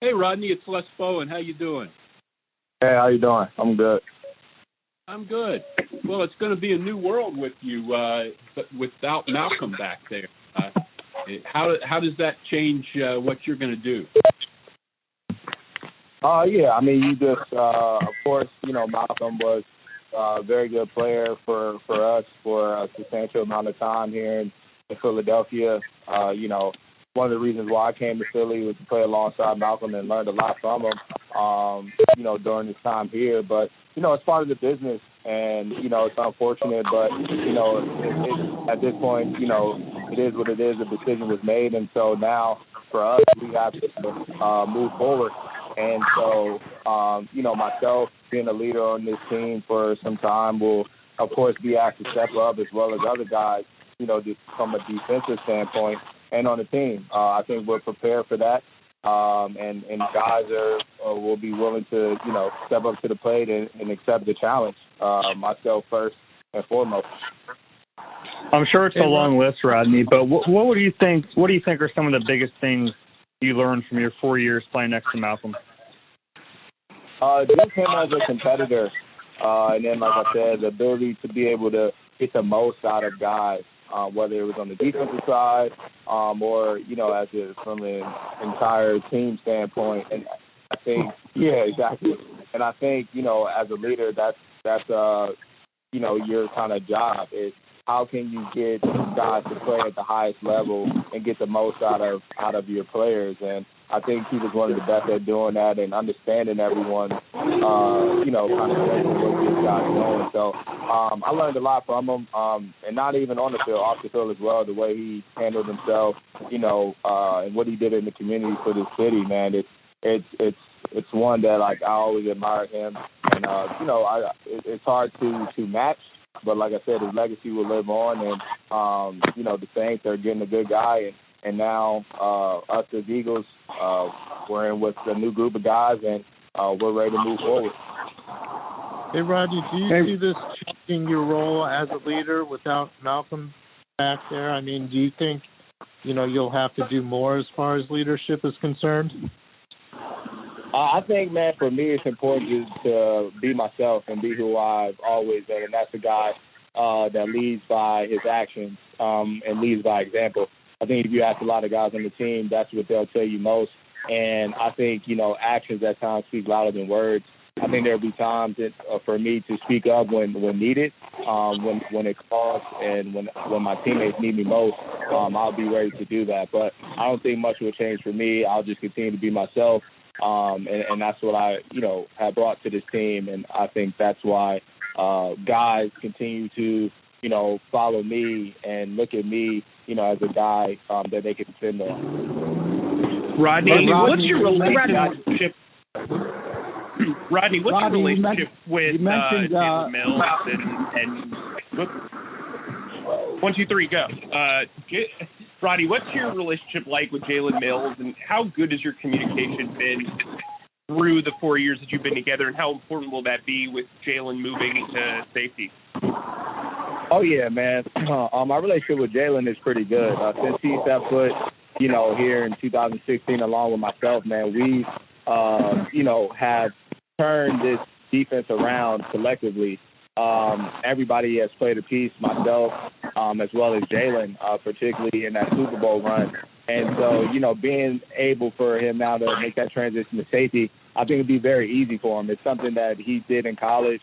Hey, Rodney, it's Les Bowen. How you doing? Hey, how you doing? I'm good. I'm good. Well, it's going to be a new world with you, but without Malcolm back there. How does that change what you're going to do? Yeah, I mean, you just, of course, Malcolm was a very good player for us for a substantial amount of time here in Philadelphia. One of the reasons why I came to Philly was to play alongside Malcolm and learned a lot from him, during his time here. But, it's part of the business, and, it's unfortunate, but, at this point, it is what it is. The decision was made, and so now for us, we have to move forward. And so, myself being a leader on this team for some time will, of course, be asked to step up as well as other guys, just from a defensive standpoint and on the team. I think we're prepared for that. And guys will be willing to, step up to the plate and accept the challenge, myself first and foremost. I'm sure it's a long list, Rodney, but what do you think are some of the biggest things you learned from your 4 years playing next to Malcolm? Just him as a competitor, and then, like I said, the ability to be able to get the most out of guys, whether it was on the defensive side or, from an entire team standpoint. And I think, yeah, exactly. And I think, as a leader, that's your kind of job is how can you get guys to play at the highest level and get the most out of your players. And I think he was one of the best at doing that and understanding everyone, kind of what this guy's doing. So I learned a lot from him, and not even on the field, off the field as well, the way he handled himself, and what he did in the community for this city, man. It's one that, like, I always admired him. And, it's hard to match. But like I said, his legacy will live on, and, the Saints are getting a good guy, and now us as Eagles, we're in with a new group of guys, and we're ready to move forward. Hey, Rodney, do you see this changing your role as a leader without Malcolm back there? I mean, do you think, you'll have to do more as far as leadership is concerned? I think, man, for me, it's important to be myself and be who I've always been, and that's a guy that leads by his actions and leads by example. I think if you ask a lot of guys on the team, that's what they'll tell you most. And I think, actions at times speak louder than words. I think there'll be times for me to speak up when needed, when it calls, and when my teammates need me most, I'll be ready to do that. But I don't think much will change for me. I'll just continue to be myself. And that's what I, have brought to this team. And I think that's why guys continue to, follow me and look at me, as a guy that they can depend on. Rodney, what's your relationship? Rodney, what's your relationship with Jalen Mills and 1, 2, 3, go. Rodney, what's your relationship like with Jalen Mills, and how good has your communication been through the 4 years that you've been together, and how important will that be with Jalen moving to safety? Oh, yeah, man. My relationship with Jalen is pretty good. Since he stepped foot, here in 2016, along with myself, man, we, have turned this defense around collectively. Everybody has played a piece, myself, as well as Jalen, particularly in that Super Bowl run. And so, being able for him now to make that transition to safety, I think it'd be very easy for him. It's something that he did in college.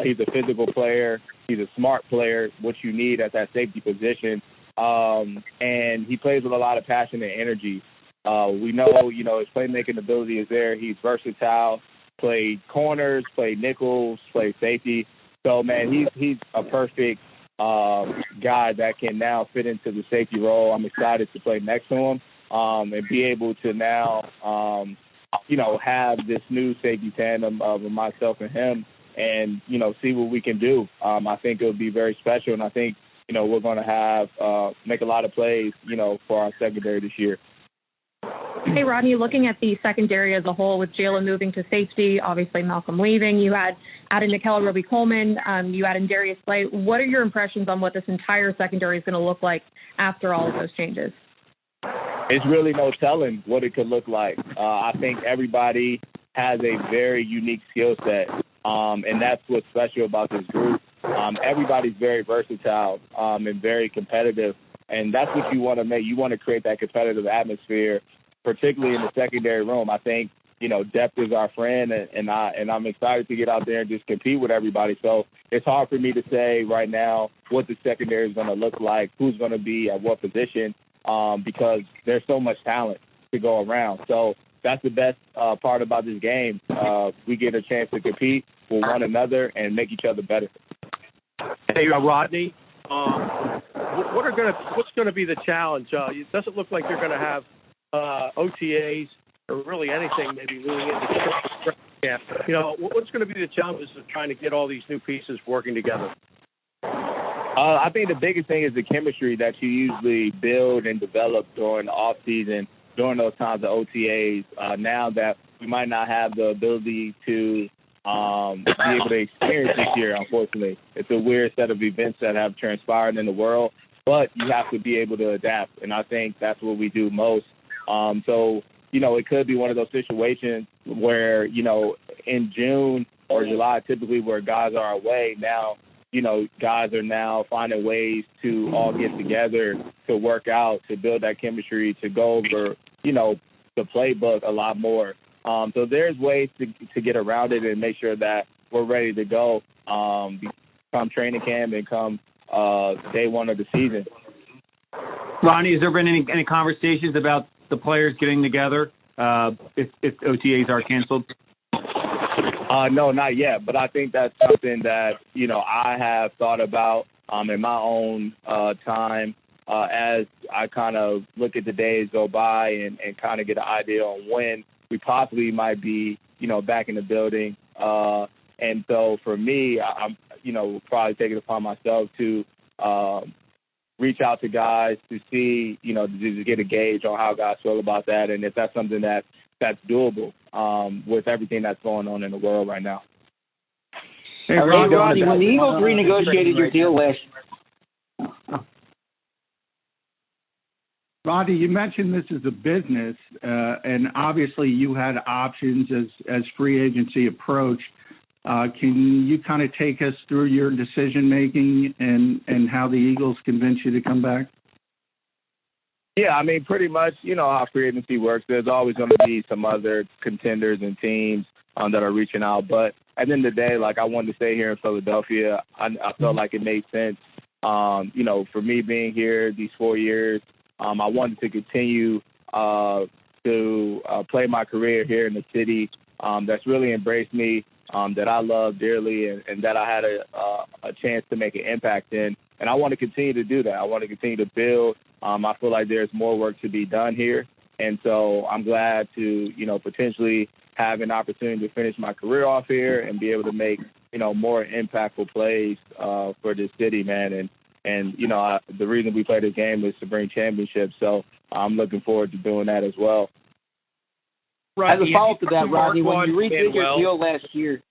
He's a physical player. He's a smart player, what you need at that safety position. And he plays with a lot of passion and energy. We know, his playmaking ability is there. He's versatile, played corners, played nickels, played safety. So, man, he's a perfect guy that can now fit into the safety role. I'm excited to play next to him and be able to now, have this new safety tandem of myself and him and, see what we can do. I think it'll be very special, and I think, we're going to have make a lot of plays, for our secondary this year. Hey, Rodney, looking at the secondary as a whole with Jalen moving to safety, obviously Malcolm leaving, you had added McLeod, robey-coleman, you added Darius Slay. What are your impressions on what this entire secondary is going to look like after all of those changes? it's really no telling what it could look like. I think everybody has a very unique skill set, and that's what's special about this group. Everybody's very versatile and very competitive, and that's what you want to make. You want to create that competitive atmosphere, particularly in the secondary room. I think, depth is our friend, and I'm excited to get out there and just compete with everybody. So it's hard for me to say right now what the secondary is going to look like, who's going to be at what position, because there's so much talent to go around. So that's the best part about this game. We get a chance to compete with one another and make each other better. Hey, Rodney, what's going to be the challenge? It doesn't look like you're going to have OTAs or really anything maybe leading into camp. What's going to be the challenges of trying to get all these new pieces working together? I think the biggest thing is the chemistry that you usually build and develop during the off season, during those times of OTAs. Now that we might not have the ability to be able to experience this year, unfortunately. It's a weird set of events that have transpired in the world, but you have to be able to adapt, and I think that's what we do most. So, it could be one of those situations where, in June or July, typically where guys are away, now, guys are now finding ways to all get together, to work out, to build that chemistry, to go over, the playbook a lot more. So there's ways to get around it and make sure that we're ready to go come training camp and come day one of the season. Ronnie, has there been any conversations about the players getting together if OTAs are canceled? No, not yet. But I think that's something that, I have thought about in my own time as I kind of look at the days go by and kind of get an idea on when we possibly might be, back in the building. And so for me, I'm, probably taking it upon myself to reach out to guys to see, to get a gauge on how guys feel about that and if that's something that's doable with everything that's going on in the world right now. Hey, Rodney, when the Eagles renegotiated your deal last Rodney, you mentioned this is a business, and obviously you had options as free agency approached. Can you kind of take us through your decision-making and how the Eagles convinced you to come back? Yeah, I mean, pretty much, how free agency works. There's always going to be some other contenders and teams that are reaching out. But at the end of the day, I wanted to stay here in Philadelphia. I felt like it made sense, for me being here these 4 years. I wanted to continue to play my career here in the city that's really embraced me, that I love dearly, and that I had a chance to make an impact in. And I want to continue to do that. I want to continue to build. I feel like there's more work to be done here. And so I'm glad to, potentially have an opportunity to finish my career off here and be able to make, more impactful plays for this city, man. And the reason we play this game is to bring championships. So I'm looking forward to doing that as well. As a follow-up to that, Rodney, when you redid your deal last year,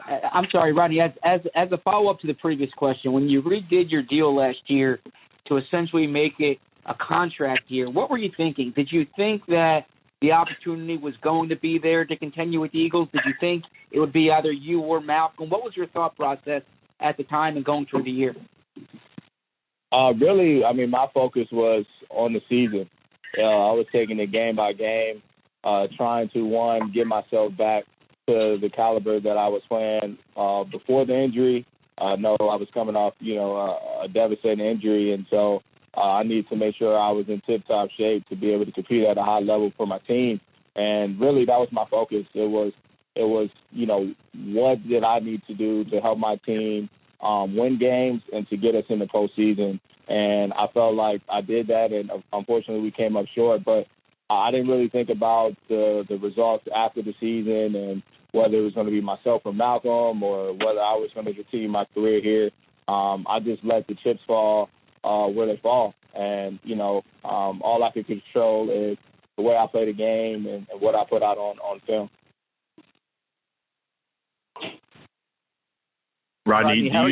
I'm sorry, Rodney, as a follow-up to the previous question, when you redid your deal last year to essentially make it a contract year, what were you thinking? Did you think that the opportunity was going to be there to continue with the Eagles? Did you think it would be either you or Malcolm? What was your thought process at the time and going through the year? Really, I mean, my focus was on the season. I was taking it game by game, trying to, one, get myself back to the caliber that I was playing before the injury. I know I was coming off, a devastating injury, and so I needed to make sure I was in tip-top shape to be able to compete at a high level for my team. And really, that was my focus. It was, what did I need to do to help my team win games and to get us in the postseason. And I felt like I did that, and unfortunately we came up short. But I didn't really think about the results after the season and whether it was going to be myself or Malcolm or whether I was going to continue my career here. I just let the chips fall where they fall. And, all I could control is the way I play the game and what I put out on film. Rodney, how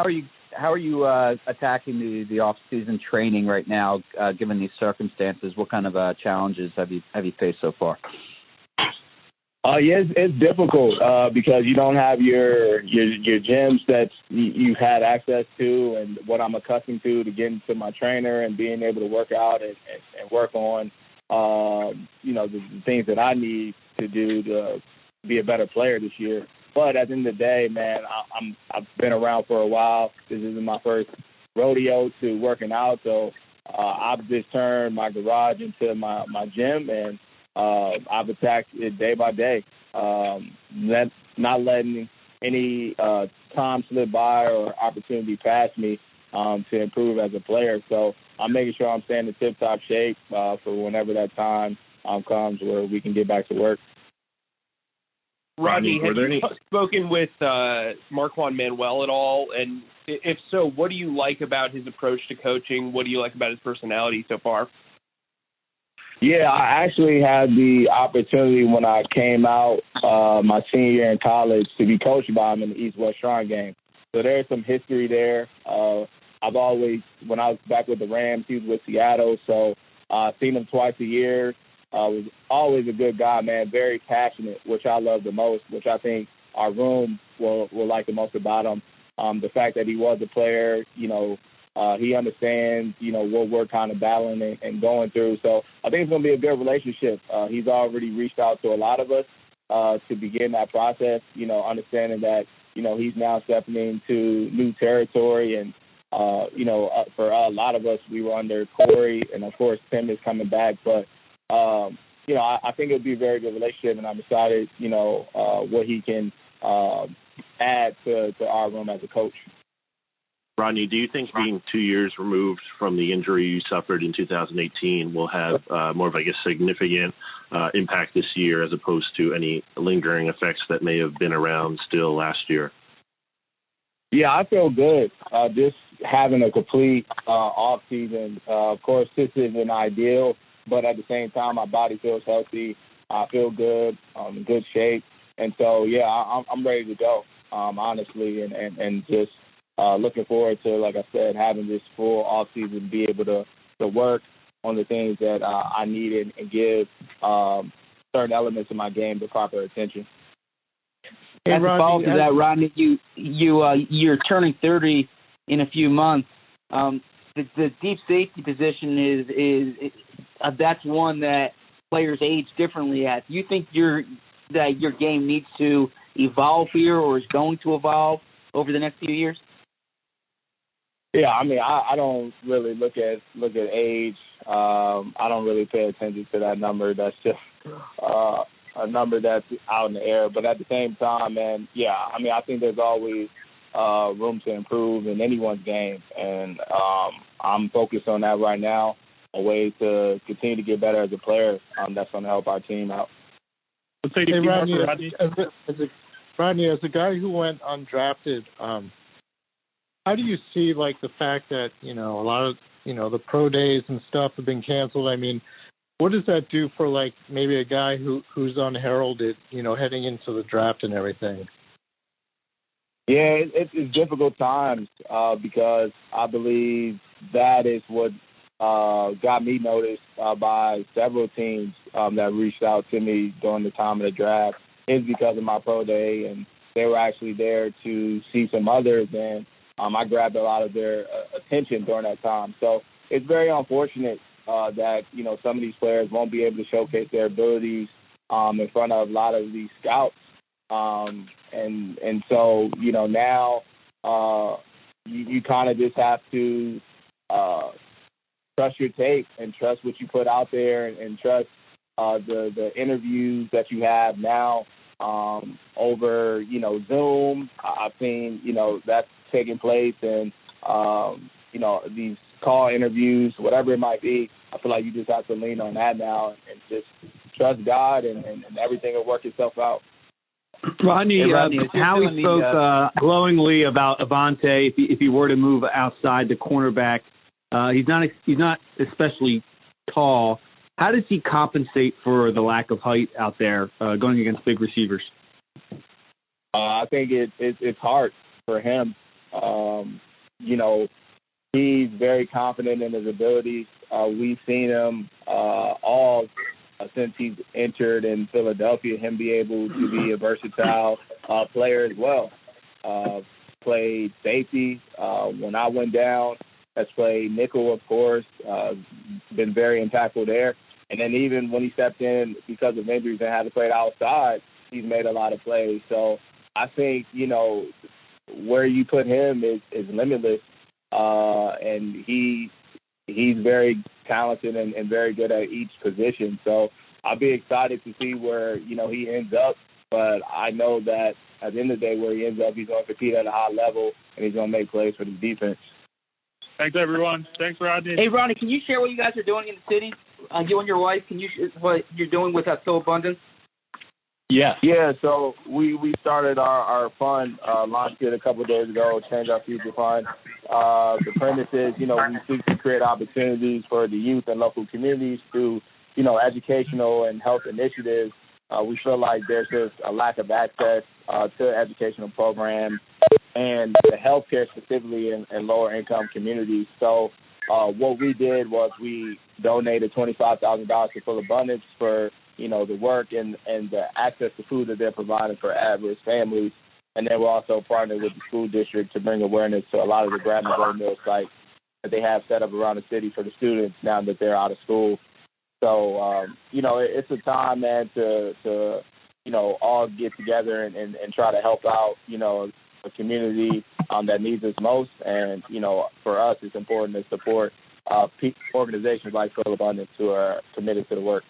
are you how are you attacking the off-season training right now, given these circumstances? What kind of challenges have you faced so far? Yeah, it's difficult because you don't have your gyms that you've had access to, and what I'm accustomed to getting to my trainer and being able to work out and work on, the things that I need to do to be a better player this year. But at the end of the day, man, I've been around for a while. This isn't my first rodeo to working out, so I've just turned my garage into my gym, and I've attacked it day by day, not letting any time slip by or opportunity pass me to improve as a player. So I'm making sure I'm staying in tip-top shape for whenever that time comes where we can get back to work. Rodney, have you spoken with Marquand Manuel at all? And if so, what do you like about his approach to coaching? What do you like about his personality so far? Yeah, I actually had the opportunity when I came out my senior year in college to be coached by him in the East-West Shrine game. So there's some history there. I've always, when I was back with the Rams, he was with Seattle, so I've seen him twice a year. Was always a good guy, man, very passionate, which I love the most, which I think our room will like the most about him. The fact that he was a player, he understands, what we're kind of battling and going through. So I think it's going to be a good relationship. He's already reached out to a lot of us to begin that process, understanding that, he's now stepping into new territory. And, for a lot of us, we were under Corey, and, of course, Tim is coming back. But, I think it'll be a very good relationship, and I'm excited, what he can add to our room as a coach. Rodney, do you think being 2 years removed from the injury you suffered in 2018 will have more of a significant impact this year as opposed to any lingering effects that may have been around still last year? Yeah, I feel good. Just having a complete off season. Of course, this isn't ideal, but at the same time, my body feels healthy. I feel good, in good shape. And so, yeah, I'm ready to go, honestly, and just looking forward to, like I said, having this full off season, be able to work on the things that I need and give certain elements of my game the proper attention. Hey, as a follow-up to that, Rodney, you're turning 30 in a few months. The deep safety position is that's one that players age differently at. Do you think that your game needs to evolve here, or is going to evolve over the next few years? Yeah, I mean, I don't really look at age. I don't really pay attention to that number. That's just a number that's out in the air. But at the same time, man, yeah, I mean, I think there's always room to improve in anyone's game, and I'm focused on that right now. A way to continue to get better as a player. That's going to help our team out. Hey, Rodney, as a guy who went undrafted, how do you see the fact that a lot of the pro days and stuff have been canceled? I mean, what does that do for maybe a guy who's unheralded, heading into the draft and everything? Yeah, it's difficult times because I believe that is what got me noticed by several teams that reached out to me during the time of the draft. Is because of my pro day, and they were actually there to see some others, and I grabbed a lot of their attention during that time. So it's very unfortunate that some of these players won't be able to showcase their abilities in front of a lot of these scouts, and so now you kind of just have to trust your tape and trust what you put out there, and trust the interviews that you have now over Zoom. I've seen that's taking place, and these call interviews, whatever it might be. I feel like you just have to lean on that now and just trust God, and everything will work itself out. Rodney, Howie spoke glowingly about Avonte. If he were to move outside the cornerback, he's not especially tall. How does he compensate for the lack of height out there going against big receivers? I think it's hard for him. he's very confident in his abilities. We've seen him all since he's entered in Philadelphia, him be able to be a versatile player as well. Played safety when I went down. Has played nickel, of course. Been very impactful there. And then even when he stepped in because of injuries and had to play outside, he's made a lot of plays. So I think, where you put him is limitless. And he's very talented and very good at each position. So I'll be excited to see where, he ends up. But I know that at the end of the day, where he ends up, he's going to compete at a high level, and he's going to make plays for the defense. Thanks, everyone. Thanks, Rodney. Hey, Rodney, can you share what you guys are doing in the city? You and your wife, can you share what you're doing with So Abundance? Yeah. Yeah, so we started our fund, launched it a couple of days ago, Change Our Future Fund. The premise is, we seek to create opportunities for the youth and local communities through, educational and health initiatives. We feel like there's just a lack of access to educational programs and the healthcare specifically in lower income communities. So what we did was we donated $25,000 to Full Abundance for, the work and the access to food that they're providing for at-risk families. And then we're also partnered with the school district to bring awareness to a lot of the grab-and-go meal sites that they have set up around the city for the students now that they're out of school. So, it's a time, man, to all get together and try to help out, a community that needs us most. And, for us, it's important to support organizations like Full Abundance who are committed to the work.